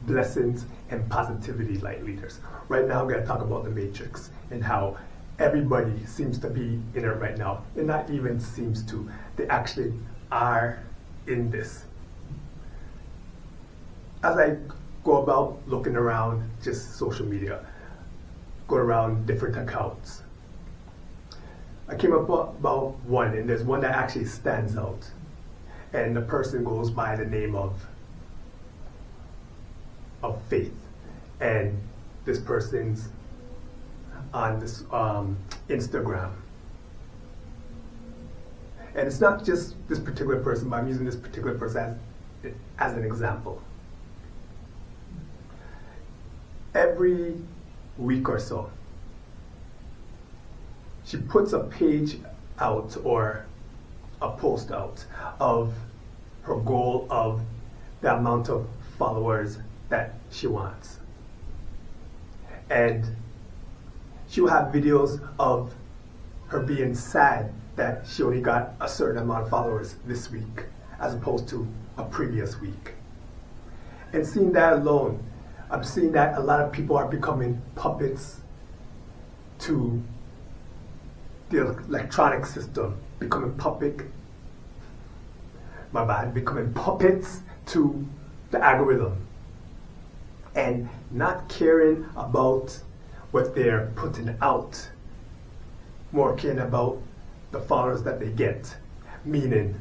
blessings and positivity light leaders. Right now I'm going to talk about the matrix and how everybody seems to be in it right now. And not even seems to, they actually are in this. As I go about looking around just social media, go around different accounts, I came up about one, and there's one that actually stands out. And the person goes by the name of Faith. And this person's on this Instagram. And it's not just this particular person, but I'm using this particular person as an example. Every week or so, she puts a page out or a post out of her goal of the amount of followers that she wants. And she'll have videos of her being sad that she only got a certain amount of followers this week as opposed to a previous week. And seeing that alone, I'm seeing that a lot of people are becoming puppets to the electronic system, becoming puppets to the algorithm, and not caring about what they're putting out, more caring about the followers that they get. Meaning,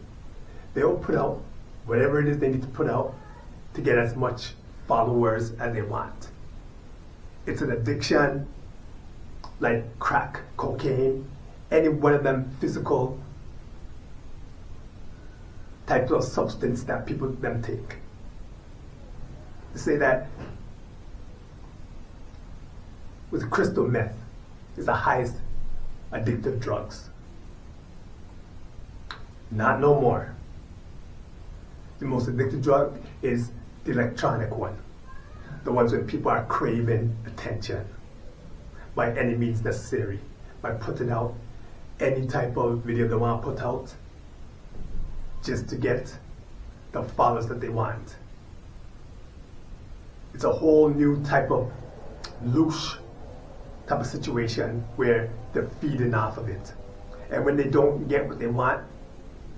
they'll put out whatever it is they need to put out to get as much followers as they want. It's an addiction like crack, cocaine, any one of them physical types of substance that people them take. They say that with crystal meth is the highest addictive drugs. Not no more. The most addictive drug is the electronic one. The ones when people are craving attention by any means necessary, by putting out any type of video they want to put out just to get the followers that they want. It's a whole new type of loose type of situation where they're feeding off of it. And when they don't get what they want,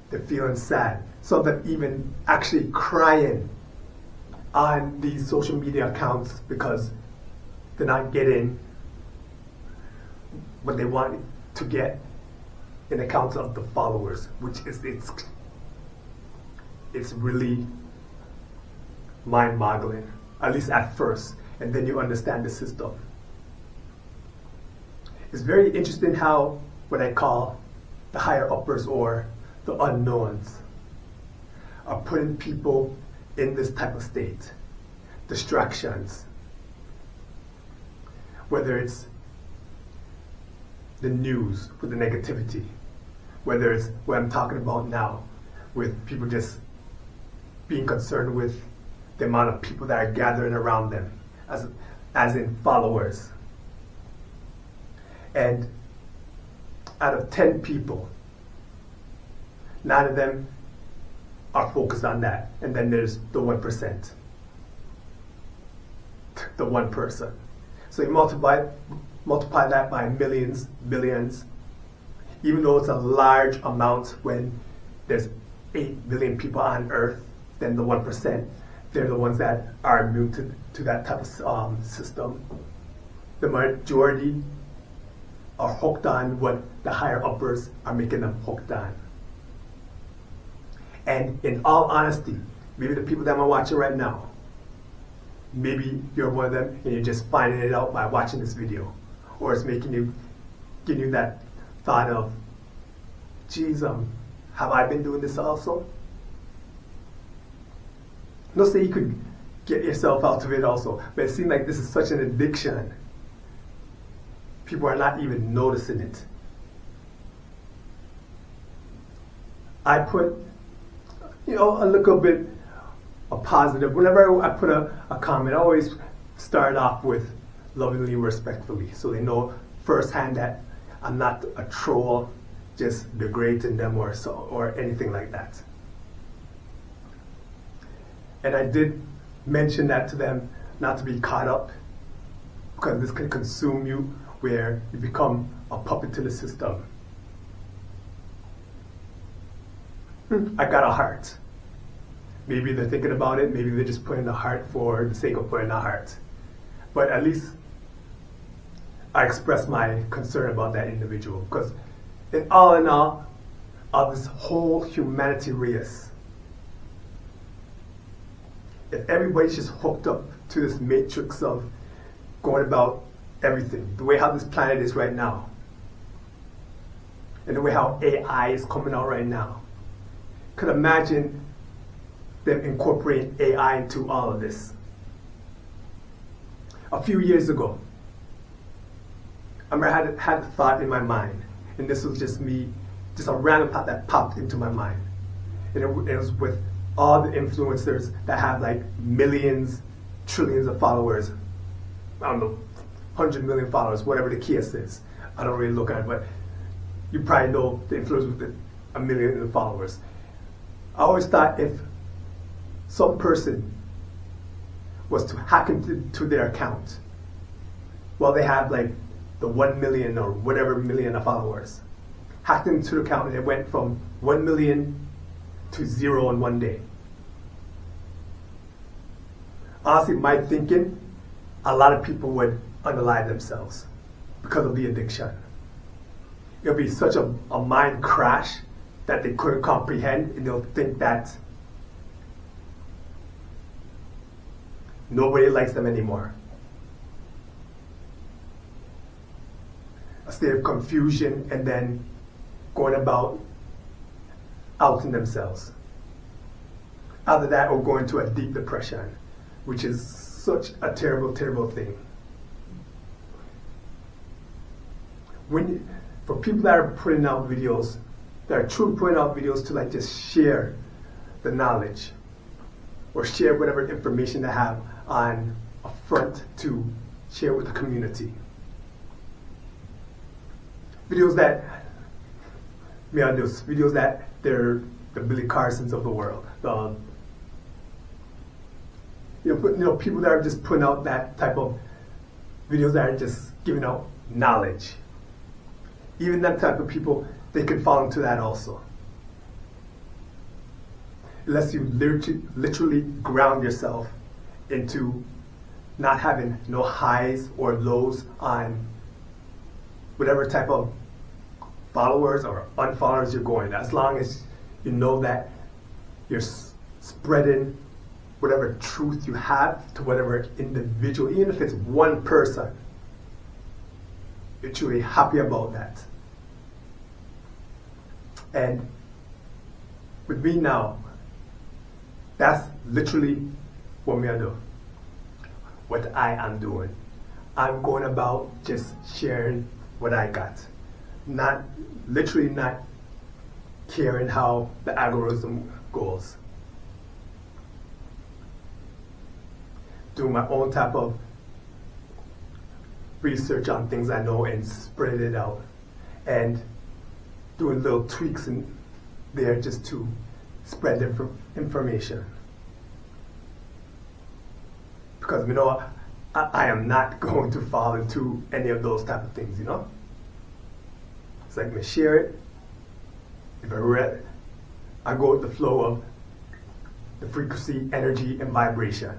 they're feeling sad. Some of them even actually crying on these social media accounts because they're not getting what they want to get in accounts of the followers, which is it's really mind-boggling, at least at first, and then you understand the system. It's very interesting how what I call the higher uppers or the unknowns are putting people in this type of state. Distractions, whether it's the news with the negativity, whether it's what I'm talking about now with people just being concerned with the amount of people that are gathering around them as in followers. And out of 10 people, 9 of them are focused on that. And then there's the 1%. The one person. So you multiply that by millions, billions, even though it's a large amount when there's 8 billion people on Earth, then the 1%, they're the ones that are immune to that type of system. The majority are hooked on what the higher uppers are making them hooked on. And in all honesty, maybe the people that I'm watching right now, maybe you're one of them and you're just finding it out by watching this video. Or it's giving you that thought of, geez, have I been doing this also? Not say you could get yourself out of it also, but it seems like this is such an addiction. People are not even noticing it. I put, a little bit of positive. Whenever I put a comment, I always start off with lovingly, respectfully, so they know firsthand that I'm not a troll, just degrading them or anything like that. And I did mention that to them, not to be caught up, because this can consume you, where you become a puppet to the system. I got a heart. Maybe they're thinking about it, maybe they're just putting the heart for the sake of putting the heart. But at least I express my concern about that individual, because in all, of this whole humanity race, if everybody's just hooked up to this matrix of going about everything, the way how this planet is right now, and the way how AI is coming out right now, could imagine them incorporating AI into all of this. A few years ago, I remember I had a thought in my mind, and this was just me, just a random thought that popped into my mind. And it was with all the influencers that have like millions, trillions of followers. I don't know, 100 million followers, whatever the case is. I don't really look at it, but you probably know the influencers with a million followers. I always thought if some person was to hack into their account while they have like the 1 million or whatever million of followers, hacked into the account and it went from 1 million to 0 in one day. Honestly, my thinking, a lot of people would unalive themselves because of the addiction. It'll be such a mind crash that they couldn't comprehend, and they'll think that nobody likes them anymore. A state of confusion, and then going about outing themselves. Either that or going into a deep depression, which is such a terrible, terrible thing. For people that are putting out videos, that are truly putting out videos to like just share the knowledge or share whatever information they have on a front to share with the community. Videos that they're the Billy Carsons of the world. People that are just putting out that type of videos that are just giving out knowledge. Even that type of people, they can fall into that also. Unless you literally ground yourself into not having no highs or lows on whatever type of followers or unfollowers you're going. As long as you know that you're spreading whatever truth you have to whatever individual, even if it's one person, you're truly happy about that. And with me now, that's literally what me I do. What I am doing. I'm going about just sharing what I got. Not caring how the algorithm goes. Doing my own type of research on things I know and spreading it out. And doing little tweaks in there just to spread the information. Because I am not going to fall into any of those type of things, It's like me share it. If I read it, I go with the flow of the frequency, energy, and vibration.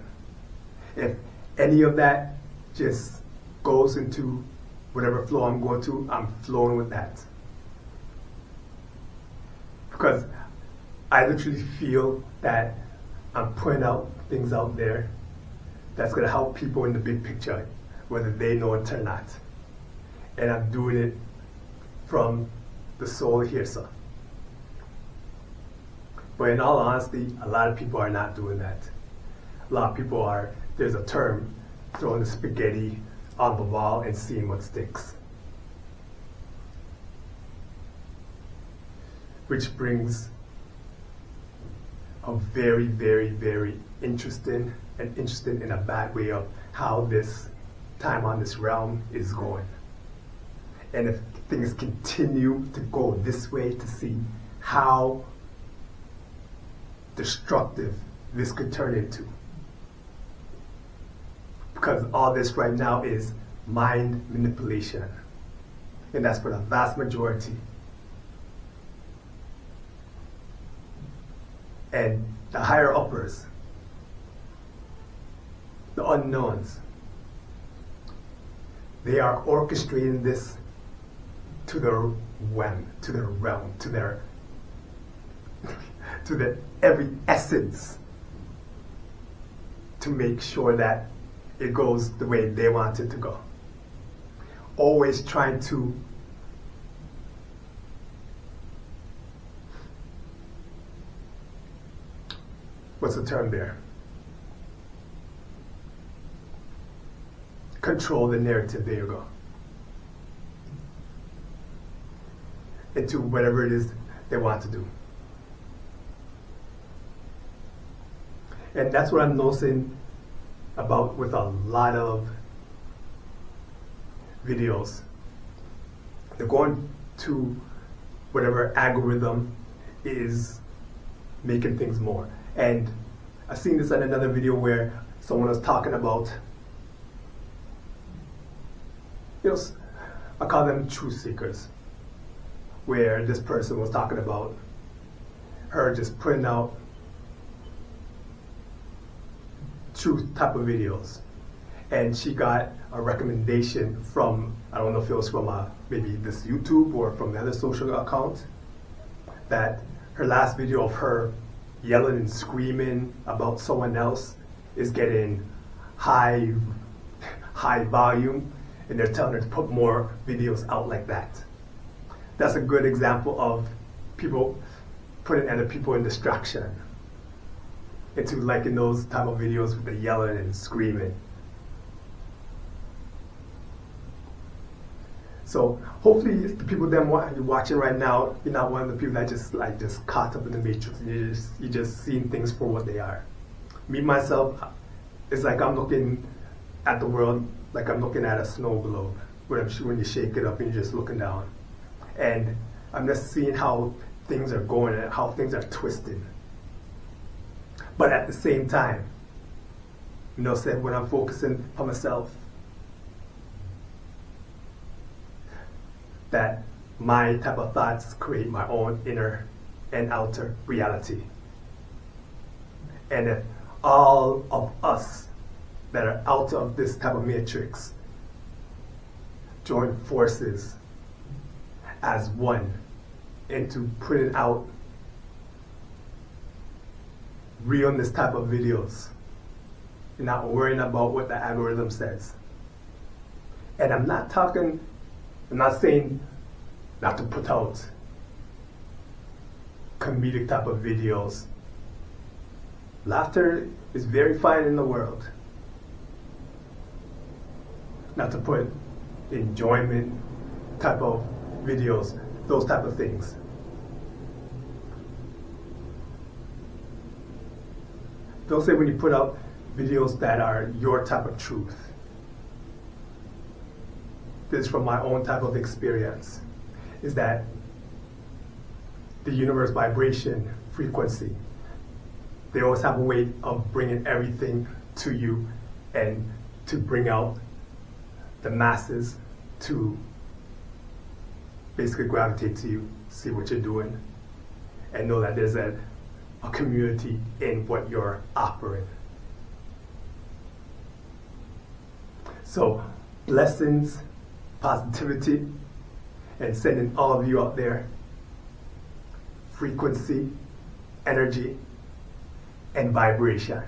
If any of that just goes into whatever flow I'm going to, I'm flowing with that. Because I literally feel that I'm putting out things out there that's going to help people in the big picture, whether they know it or not. And I'm doing it from the soul here, sir. But in all honesty, a lot of people are not doing that. A lot of people are, there's a term, throwing the spaghetti on the wall and seeing what sticks. Which brings a very, very, very interesting in a bad way of how this time on this realm is going. And if things continue to go this way, to see how destructive this could turn into. because all this right now is mind manipulation. And that's for the vast majority. And the higher uppers, the unknowns, they are orchestrating this to their whim, to their realm, to their to the every essence, to make sure that it goes the way they want it to go. Always trying to what's the term there? Control the narrative, there you go. Into whatever it is they want to do. And that's what I'm noticing about with a lot of videos. They're going to whatever algorithm is making things more. And I've seen this in another video where someone was talking about, I call them truth seekers, where this person was talking about her just putting out truth type of videos, and she got a recommendation from, I don't know if it was from maybe this YouTube or from the other social account, that her last video of her yelling and screaming about someone else is getting high volume, and they're telling her to put more videos out like that. That's a good example of people putting other people in distraction into liking those type of videos with the yelling and screaming. So hopefully the people that you're watching right now, you're not one of the people that just caught up in the matrix. You're just seeing things for what they are. Me myself, it's like I'm looking at the world like I'm looking at a snow globe, when you shake it up and you're just looking down. And I'm just seeing how things are going and how things are twisting. But at the same time, said when I'm focusing on myself, that my type of thoughts create my own inner and outer reality. And if all of us that are out of this type of matrix join forces as one into putting out realness type of videos, you're not worrying about what the algorithm says. And I'm not saying not to put out comedic type of videos. Laughter is very fine in the world. Not to put enjoyment type of videos, those type of things. Don't say when you put out videos that are your type of truth. This is from my own type of experience, is that the universe vibration frequency, they always have a way of bringing everything to you and to bring out the masses to basically gravitate to you, see what you're doing, and know that there's a community in what you're offering. So blessings, positivity, and sending all of you out there frequency, energy, and vibration.